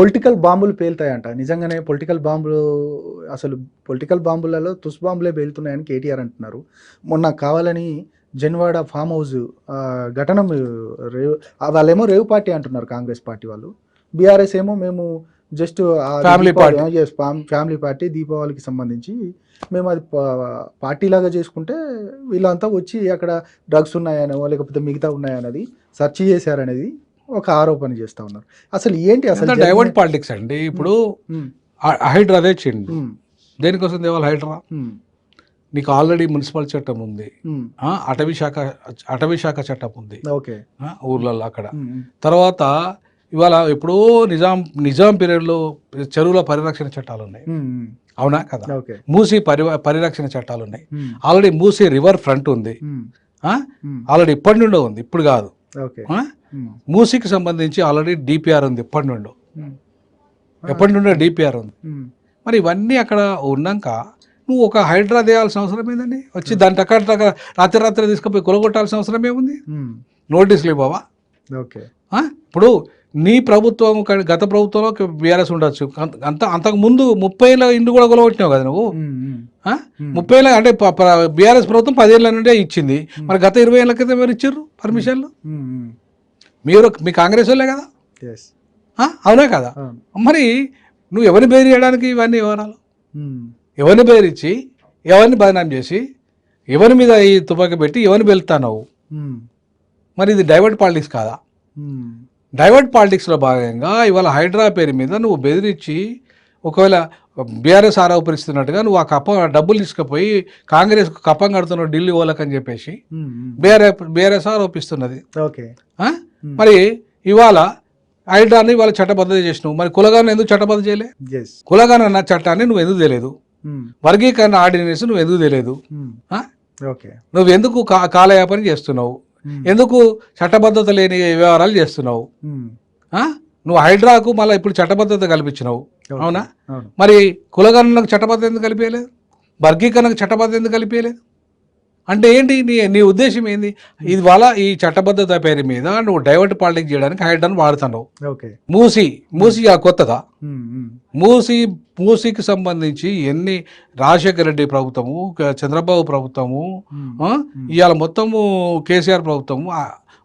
Political బాంబులు పేలుతాయంట. నిజంగానే political బాంబులు అసలు పొలిటికల్ బాంబులలో తుస్ బాంబులే పేలుతున్నాయని కేటీఆర్ అంటున్నారు. మొన్న కావాలని జన్వాడ ఫామ్ హౌస్ ఘటన రేవ్ వాళ్ళేమో రేవ్ పార్టీ అంటున్నారు కాంగ్రెస్ పార్టీ వాళ్ళు. బీఆర్ఎస్ ఏమో మేము just family party. Family party దీపావళికి సంబంధించి మేము అది పార్టీలాగా చేసుకుంటే వీళ్ళంతా వచ్చి అక్కడ డ్రగ్స్ ఉన్నాయనో లేకపోతే మిగతా ఉన్నాయన్నది సెర్చ్ చేశారనేది ఒక ఆరోపణ చేస్తా ఉన్నారు. అసలు ఏంటి అసలు డైవర్ట్ పాలిటిక్స్ అండి. ఇప్పుడు హైడ్రా అదే చేయండి. దేనికోసం దేవాలి హైడ్రా? నీకు ఆల్రెడీ మున్సిపల్ చట్టం ఉంది, అటవీ శాఖ చట్టం ఉంది ఊర్లలో అక్కడ. తర్వాత ఇవాళ ఎప్పుడో నిజాం పీరియడ్లో చెరువుల పరిరక్షణ చట్టాలు ఉన్నాయి, అవునా కదా? మూసీ పరిరక్షణ చట్టాలు ఉన్నాయి. ఆల్రెడీ మూసీ రివర్ ఫ్రంట్ ఉంది, ఆల్రెడీ ఇప్పటి నుండో ఉంది, ఇప్పుడు కాదు. మూసీకి సంబంధించి ఆల్రెడీ డిపిఆర్ ఉంది, ఎప్పటి నుండో డిపిఆర్ ఉంది. మరి ఇవన్నీ అక్కడ ఉన్నాక నువ్వు ఒక హైడ్రా చేయాల్సిన అవసరం ఏందండి? వచ్చి దాని టక్క రాత్రి తీసుకుపోయి కొలగొట్టాల్సిన అవసరం ఏముంది? నోటీసులు ఇవ్వవా? ఇప్పుడు నీ ప్రభుత్వం గత ప్రభుత్వంలో బీఆర్ఎస్ ఉండొచ్చు, అంతకుముందు 30 ఇండ్లు కూడా కొలగొట్టినావు కదా నువ్వు. 30 అంటే బీఆర్ఎస్ ప్రభుత్వం 10 ఏళ్ళ నుండే ఇచ్చింది, మరి గత 20 ఏళ్ళ క్రితం మీరు ఇచ్చారు పర్మిషన్లు? మీ కాంగ్రెస్ వాళ్ళే కదా, అవునా కదా? మరి నువ్వు ఎవరిని బేరు చేయడానికి ఇవన్నీ వివరాలు? ఎవరిని బేరిచ్చి ఎవరిని బదనాం చేసి ఎవరి మీద ఈ తుపాకీ పెట్టి ఎవరిని వెళ్తావు? మరి ఇది డైవర్ట్ పాలిటిక్స్ కాదా? డైవర్ట్ పాలిటిక్స్లో భాగంగా ఇవాళ హైడ్రా పేరు మీద నువ్వు బెదిరించి ఒకవేళ బీఆర్ఎస్ ఆరోపిస్తున్నట్టుగా నువ్వు ఆ డబ్బులు తీసుకుపోయి కాంగ్రెస్ కప్పం కడుతున్నావు ఢిల్లీ ఓలకని చెప్పేసి బీఆర్ఎస్ ఆరోపిస్తున్నది. మరి ఇవాళ హైడ్రాని ఇవాళ చట్టబద్ధత చేసినావు, మరి కులగాన్ని ఎందుకు చట్టబద్ధత చేయలే? కులగాన అన్న చట్టాన్ని నువ్వు ఎందుకు తెలియదు? వర్గీకరణ ఆర్డినెన్స్ నువ్వు ఎందుకు తెలియదు? నువ్వు ఎందుకు కాలయాపన చేస్తున్నావు? ఎందుకు చట్టబద్ధత లేని వ్యవహారాలు చేస్తున్నావు? నువ్వు హైడ్రాకు మళ్ళీ ఇప్పుడు చట్టబద్ధత కల్పించినావు, అవునా? మరి కులగణనకు చట్టబద్ధత ఎందుకు కలిపేయలేదు? వర్గీకరణకు చట్టబద్ధత ఎందుకు కలిపేయలేదు? అంటే ఏంటి నీ ఉద్దేశం ఏంది? ఇది వాళ్ళ ఈ చట్టబద్ధత పేరు మీద నువ్వు డైవర్ట్ పాలిటిక్స్ చేయడానికి హైడ్రాను వాడుతున్నావు. మూసీ కొత్తగా మూసీకి సంబంధించి ఎన్ని రాజశేఖర రెడ్డి ప్రభుత్వము, చంద్రబాబు ప్రభుత్వము, ఇవాళ మొత్తము కేసీఆర్ ప్రభుత్వము,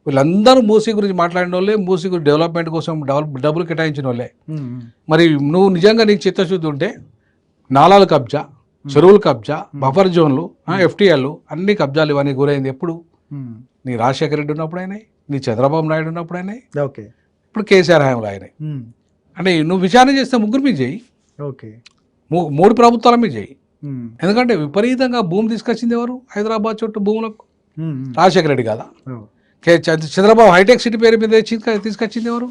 వీళ్ళందరూ మూసీ గురించి మాట్లాడిన వాళ్ళే, మూసీ గురించి డెవలప్మెంట్ కోసం డబ్బులు కేటాయించిన వాళ్ళే. మరి నువ్వు నిజంగా నీకు చిత్తశుద్ధి ఉంటే నాలాలు కబ్జా, చెరువులు కబ్జా, బఫర్ జోన్లు, ఎఫ్టీఎల్ అన్ని కబ్జాలు ఇవన్నీ గురైంది ఎప్పుడు? నీ రాజశేఖర రెడ్డి ఉన్నప్పుడు అయినాయి, నీ చంద్రబాబు నాయుడు ఉన్నప్పుడు అయినాయి, ఇప్పుడు కేసీఆర్ హయాంలో అయినాయి. అంటే నువ్వు విచారణ చేస్తే ముగ్గురు మీద చేయి, 3 ప్రభుత్వాల మీద చేయి. ఎందుకంటే విపరీతంగా భూమి తీసుకొచ్చింది ఎవరు? హైదరాబాద్ చుట్టూ భూములకు రాజశేఖర రెడ్డి కదా. చంద్రబాబు హైటెక్ సిటీ పేరు మీద తీసుకొచ్చింది ఎవరు?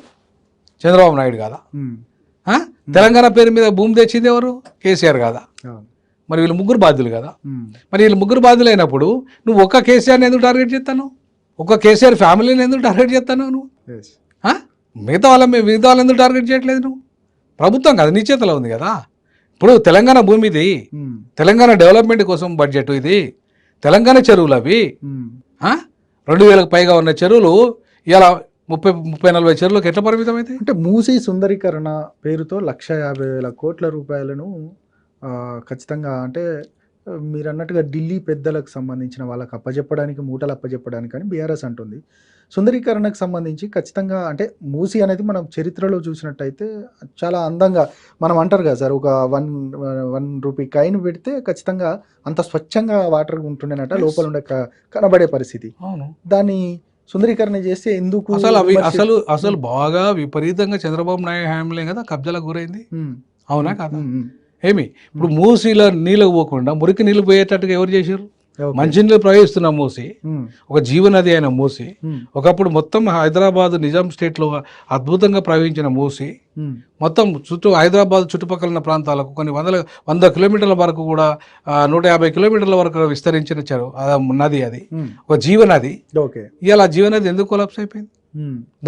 చంద్రబాబు నాయుడు కదా. తెలంగాణ పేరు మీద భూమి తెచ్చింది ఎవరు? కేసీఆర్ కదా. మరి వీళ్ళు ముగ్గురు బాధ్యులు కదా. మరి వీళ్ళు ముగ్గురు బాధ్యులు అయినప్పుడు నువ్వు ఒక్క కేసీఆర్ని ఎందుకు టార్గెట్ చేస్తాను? ఒక్క కేసీఆర్ ఫ్యామిలీని ఎందుకు టార్గెట్ చేస్తాను నువ్వు? మిగతా వాళ్ళని ఎందుకు టార్గెట్ చేయట్లేదు నువ్వు? ప్రభుత్వం కదా, నీ చేతిలో ఉంది కదా. ఇప్పుడు తెలంగాణ భూమి ఇది, తెలంగాణ డెవలప్మెంట్ కోసం బడ్జెట్ ఇది, తెలంగాణ చెరువులు అవి. 2000కు పైగా ఉన్న చెరువులు ఇలా 30-40 చెరువులకు ఎట్లా పరిమితం అయితే? అంటే మూసీ సుందరీకరణ పేరుతో 1,50,000 కోట్ల రూపాయలను ఖచ్చితంగా అంటే మీరు అన్నట్టుగా ఢిల్లీ పెద్దలకు సంబంధించిన వాళ్ళకి అప్పచెప్పడానికి, మూటలు అప్పచెప్పడానికి అని బీఆర్ఎస్ అంటుంది. సుందరీకరణకు సంబంధించి ఖచ్చితంగా అంటే మూసీ అనేది మనం చరిత్రలో చూసినట్టయితే చాలా అందంగా మనం అంటారు కదా సార్, ఒక 1 రూపీ కాయిన్ పెడితే ఖచ్చితంగా అంత స్వచ్ఛంగా వాటర్ ఉంటుండేనట, లోపల ఉండే కనబడే పరిస్థితి. దాన్ని సుందరీకరణ చేస్తే ఎందుకు అసలు బాగా విపరీతంగా చంద్రబాబు నాయుడు హయాంలో కదా కబ్జాలకు గురైంది, అవునా కదా? ఏమి ఇప్పుడు మూసీలో నీళ్ళకు పోకుండా మురికి నీళ్ళు పోయేటట్టుగా ఎవరు చేశారు? మంచినీళ్ళు ప్రవహిస్తున్న మూసి, ఒక జీవనది అయిన మూసి, ఒకప్పుడు మొత్తం హైదరాబాద్ నిజాం స్టేట్లో అద్భుతంగా ప్రవహించిన మూసి మొత్తం హైదరాబాద్ చుట్టుపక్కల ఉన్న ప్రాంతాలకు కొన్ని 100 కిలోమీటర్ల వరకు కూడా 150 కిలోమీటర్ల వరకు విస్తరించిన నది. అది ఒక జీవనది. ఇలా జీవనది ఎందుకు కొలాప్స్ అయిపోయింది?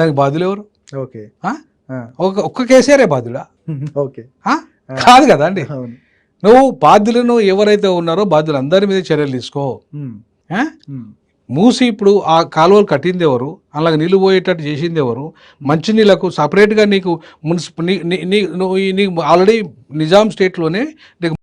దానికి బాధ్యులు ఎవరు? ఒక్క కేసీఆరే బాధ్యులా? కాదు కదా అండి. నువ్వు బాధ్యులను ఎవరైతే ఉన్నారో బాధ్యులు అందరి మీద చర్యలు తీసుకో. మూసి ఇప్పుడు ఆ కాలువలు కట్టింది ఎవరు, అలాగే నీళ్ళు పోయేటట్టు చేసింది ఎవరు, మంచినీళ్ళకు సపరేట్గా నీకు నీకు ఆల్రెడీ నిజాం స్టేట్లోనే నీకు